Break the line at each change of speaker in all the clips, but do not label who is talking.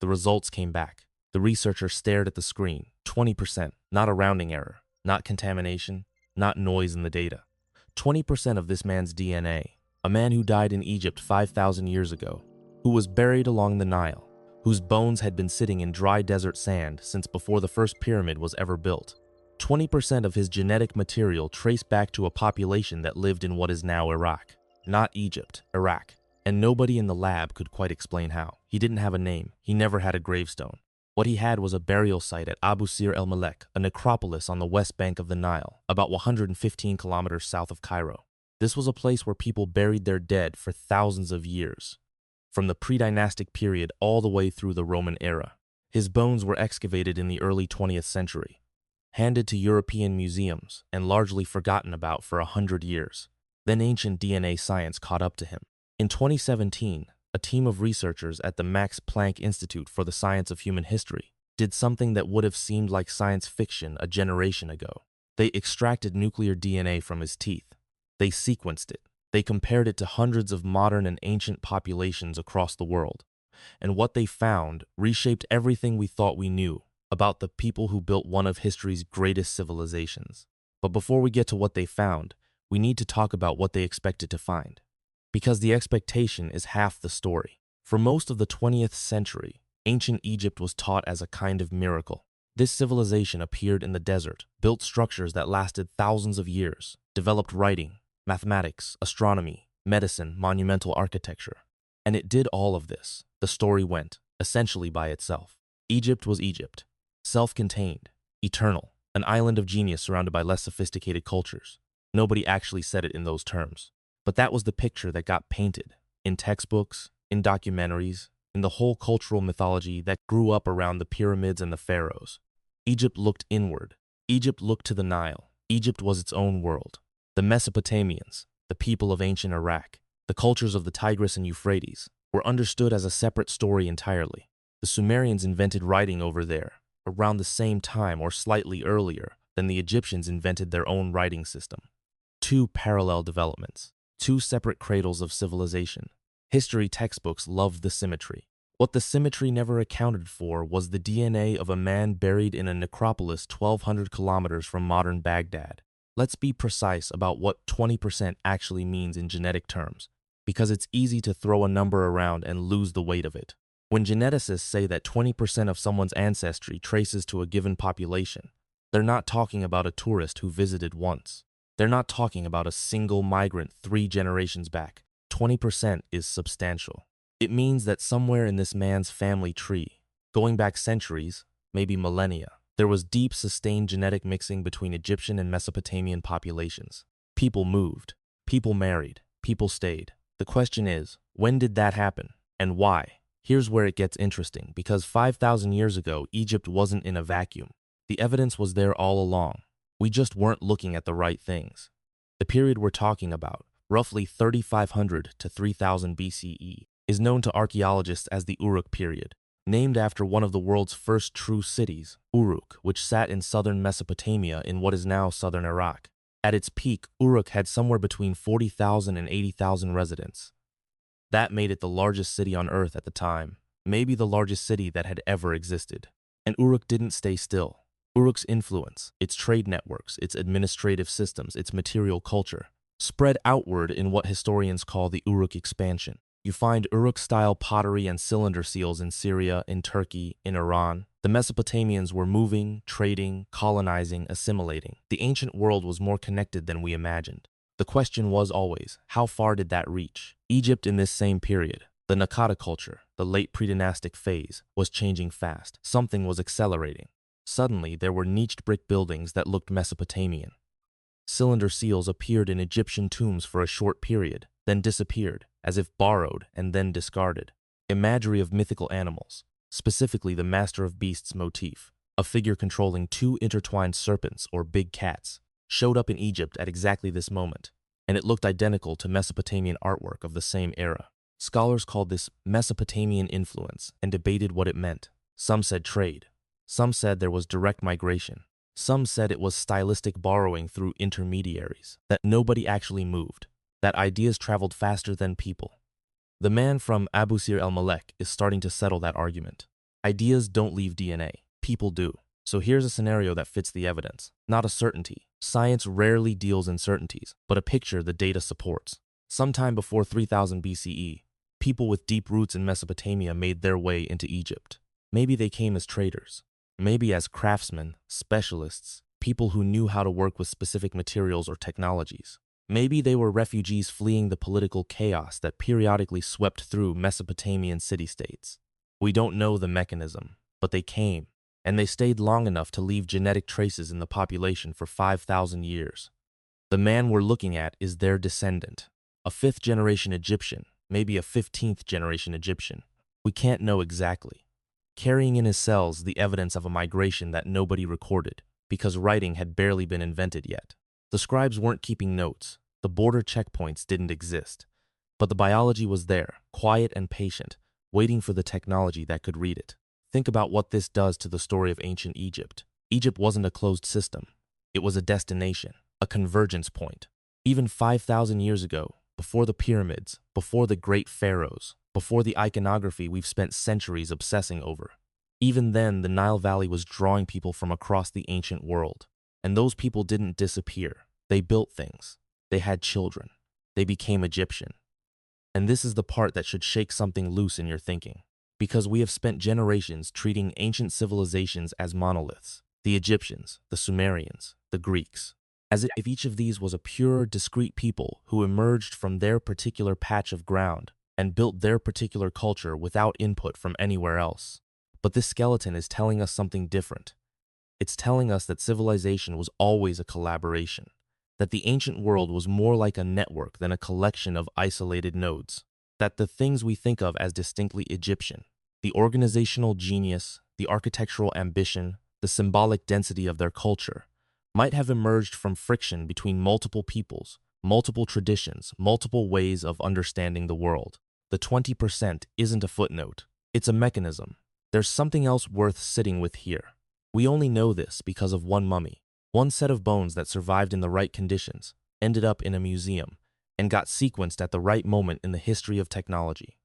The results came back. The researcher stared at the screen. 20%, not a rounding error, not contamination, not noise in the data. 20% of this man's DNA, a man who died in Egypt 5,000 years ago, who was buried along the Nile, whose bones had been sitting in dry desert sand since before the first pyramid was ever built. 20% of his genetic material traced back to a population that lived in what is now Iraq. Not Egypt, Iraq. And nobody in the lab could quite explain how. He didn't have a name. He never had a gravestone. What he had was a burial site at Abu Sir el-Malek, a necropolis on the west bank of the Nile, about 115 kilometers south of Cairo. This was a place where people buried their dead for thousands of years, from the pre-dynastic period all the way through the Roman era. His bones were excavated in the early 20th century, handed to European museums, and largely forgotten about for 100 years. Then ancient DNA science caught up to him. In 2017, a team of researchers at the Max Planck Institute for the Science of Human History did something that would have seemed like science fiction a generation ago. They extracted nuclear DNA from his teeth. They sequenced it. They compared it to hundreds of modern and ancient populations across the world. And what they found reshaped everything we thought we knew about the people who built one of history's greatest civilizations. But before we get to what they found, we need to talk about what they expected to find. Because the expectation is half the story. For most of the 20th century, ancient Egypt was taught as a kind of miracle. This civilization appeared in the desert, built structures that lasted thousands of years, developed writing, mathematics, astronomy, medicine, monumental architecture. And it did all of this, the story went, essentially by itself. Egypt was Egypt, self-contained, eternal, an island of genius surrounded by less sophisticated cultures. Nobody actually said it in those terms. But that was the picture that got painted in textbooks, in documentaries, in the whole cultural mythology that grew up around the pyramids and the pharaohs. Egypt looked inward. Egypt looked to the Nile. Egypt was its own world. The Mesopotamians, the people of ancient Iraq, the cultures of the Tigris and Euphrates, were understood as a separate story entirely. The Sumerians invented writing over there, around the same time or slightly earlier than the Egyptians invented their own writing system. Two parallel developments. Two separate cradles of civilization. History textbooks loved the symmetry. What the symmetry never accounted for was the DNA of a man buried in a necropolis 1,200 kilometers from modern Baghdad. Let's be precise about what 20% actually means in genetic terms, because it's easy to throw a number around and lose the weight of it. When geneticists say that 20% of someone's ancestry traces to a given population, they're not talking about a tourist who visited once. They're not talking about a single migrant 3 generations back. 20% is substantial. It means that somewhere in this man's family tree, going back centuries, maybe millennia, there was deep, sustained genetic mixing between Egyptian and Mesopotamian populations. People moved, people married, people stayed. The question is, when did that happen, and why? Here's where it gets interesting, because 5,000 years ago, Egypt wasn't in a vacuum. The evidence was there all along. We just weren't looking at the right things. The period we're talking about, roughly 3,500 to 3,000 BCE, is known to archaeologists as the Uruk period, named after one of the world's first true cities, Uruk, which sat in southern Mesopotamia in what is now southern Iraq. At its peak, Uruk had somewhere between 40,000 and 80,000 residents. That made it the largest city on Earth at the time, maybe the largest city that had ever existed. And Uruk didn't stay still. Uruk's influence, its trade networks, its administrative systems, its material culture, spread outward in what historians call the Uruk expansion. You find Uruk-style pottery and cylinder seals in Syria, in Turkey, in Iran. The Mesopotamians were moving, trading, colonizing, assimilating. The ancient world was more connected than we imagined. The question was always, how far did that reach? Egypt in this same period, the Naqada culture, the late pre-dynastic phase, was changing fast. Something was accelerating. Suddenly, there were niched brick buildings that looked Mesopotamian. Cylinder seals appeared in Egyptian tombs for a short period, then disappeared, as if borrowed and then discarded. Imagery of mythical animals, specifically the Master of Beasts motif, a figure controlling 2 intertwined serpents or big cats, showed up in Egypt at exactly this moment, and it looked identical to Mesopotamian artwork of the same era. Scholars called this Mesopotamian influence and debated what it meant. Some said trade. Some said there was direct migration. Some said it was stylistic borrowing through intermediaries, that nobody actually moved, that ideas traveled faster than people. The man from Abu Sir el-Malek is starting to settle that argument. Ideas don't leave DNA. People do. So here's a scenario that fits the evidence. Not a certainty. Science rarely deals in certainties, but a picture the data supports. Sometime before 3000 BCE, people with deep roots in Mesopotamia made their way into Egypt. Maybe they came as traders. Maybe as craftsmen, specialists, people who knew how to work with specific materials or technologies. Maybe they were refugees fleeing the political chaos that periodically swept through Mesopotamian city-states. We don't know the mechanism, but they came, and they stayed long enough to leave genetic traces in the population for 5,000 years. The man we're looking at is their descendant, a fifth-generation Egyptian, maybe a 15th-generation Egyptian. We can't know exactly. Carrying in his cells the evidence of a migration that nobody recorded, because writing had barely been invented yet. The scribes weren't keeping notes. The border checkpoints didn't exist. But the biology was there, quiet and patient, waiting for the technology that could read it. Think about what this does to the story of ancient Egypt. Egypt wasn't a closed system. It was a destination, a convergence point. Even 5,000 years ago, before the pyramids, before the great pharaohs, before the iconography we've spent centuries obsessing over. Even then, the Nile Valley was drawing people from across the ancient world. And those people didn't disappear. They built things. They had children. They became Egyptian. And this is the part that should shake something loose in your thinking. Because we have spent generations treating ancient civilizations as monoliths. The Egyptians, the Sumerians, the Greeks. As if each of these was a pure, discrete people who emerged from their particular patch of ground and built their particular culture without input from anywhere else. But this skeleton is telling us something different. It's telling us that civilization was always a collaboration, that the ancient world was more like a network than a collection of isolated nodes, that the things we think of as distinctly Egyptian, the organizational genius, the architectural ambition, the symbolic density of their culture, might have emerged from friction between multiple peoples, multiple traditions, multiple ways of understanding the world. The 20% isn't a footnote. It's a mechanism. There's something else worth sitting with here. We only know this because of one mummy. One set of bones that survived in the right conditions, ended up in a museum, and got sequenced at the right moment in the history of technology.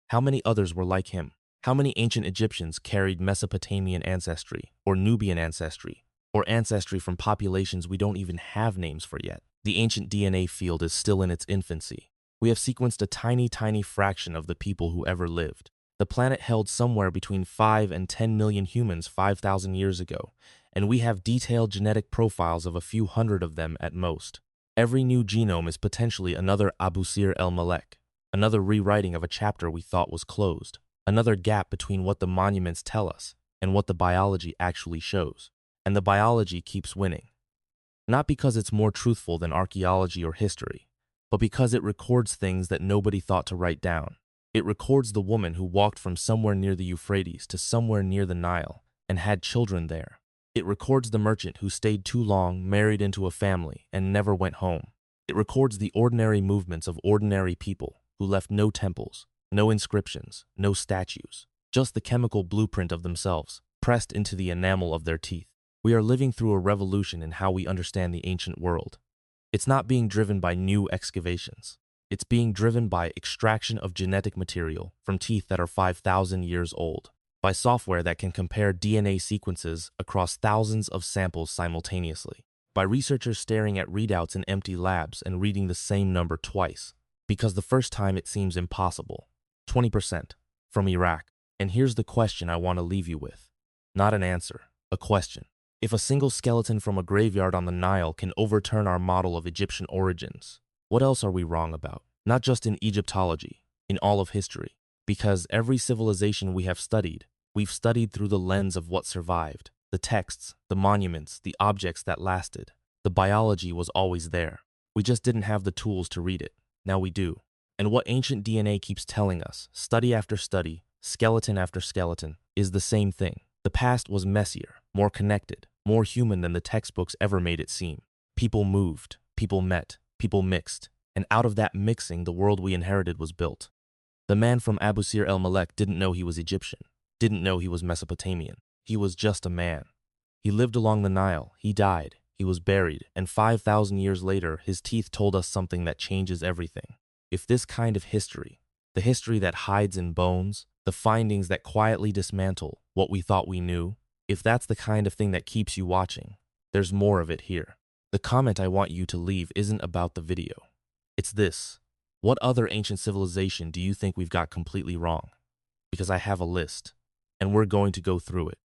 How many others were like him? How many ancient Egyptians carried Mesopotamian ancestry, or Nubian ancestry, or ancestry from populations we don't even have names for yet? The ancient DNA field is still in its infancy. We have sequenced a tiny, tiny fraction of the people who ever lived. The planet held somewhere between 5 and 10 million humans 5,000 years ago, and we have detailed genetic profiles of a few hundred of them at most. Every new genome is potentially another Abusir el-Malek, another rewriting of a chapter we thought was closed, another gap between what the monuments tell us and what the biology actually shows. And the biology keeps winning. Not because it's more truthful than archaeology or history, but because it records things that nobody thought to write down. It records the woman who walked from somewhere near the Euphrates to somewhere near the Nile and had children there. It records the merchant who stayed too long, married into a family, and never went home. It records the ordinary movements of ordinary people who left no temples, no inscriptions, no statues, just the chemical blueprint of themselves, pressed into the enamel of their teeth. We are living through a revolution in how we understand the ancient world. It's not being driven by new excavations. It's being driven by extraction of genetic material from teeth that are 5,000 years old, by software that can compare DNA sequences across thousands of samples simultaneously, by researchers staring at readouts in empty labs and reading the same number twice, because the first time it seems impossible. 20% from Iraq. And here's the question I want to leave you with. Not an answer, a question. If a single skeleton from a graveyard on the Nile can overturn our model of Egyptian origins, what else are we wrong about? Not just in Egyptology, in all of history. Because every civilization we have studied, we've studied through the lens of what survived. The texts, the monuments, the objects that lasted. The biology was always there. We just didn't have the tools to read it. Now we do. And what ancient DNA keeps telling us, study after study, skeleton after skeleton, is the same thing. The past was messier, more connected, more human than the textbooks ever made it seem. People moved, people met, people mixed, and out of that mixing, the world we inherited was built. The man from Abusir el-Malek didn't know he was Egyptian, didn't know he was Mesopotamian. He was just a man. He lived along the Nile, he died, he was buried, and 5,000 years later, his teeth told us something that changes everything. If this kind of history, the history that hides in bones, The findings that quietly dismantle what we thought we knew. If that's the kind of thing that keeps you watching, there's more of it here. The comment I want you to leave isn't about the video. It's this. What other ancient civilization do you think we've got completely wrong? Because I have a list, and we're going to go through it.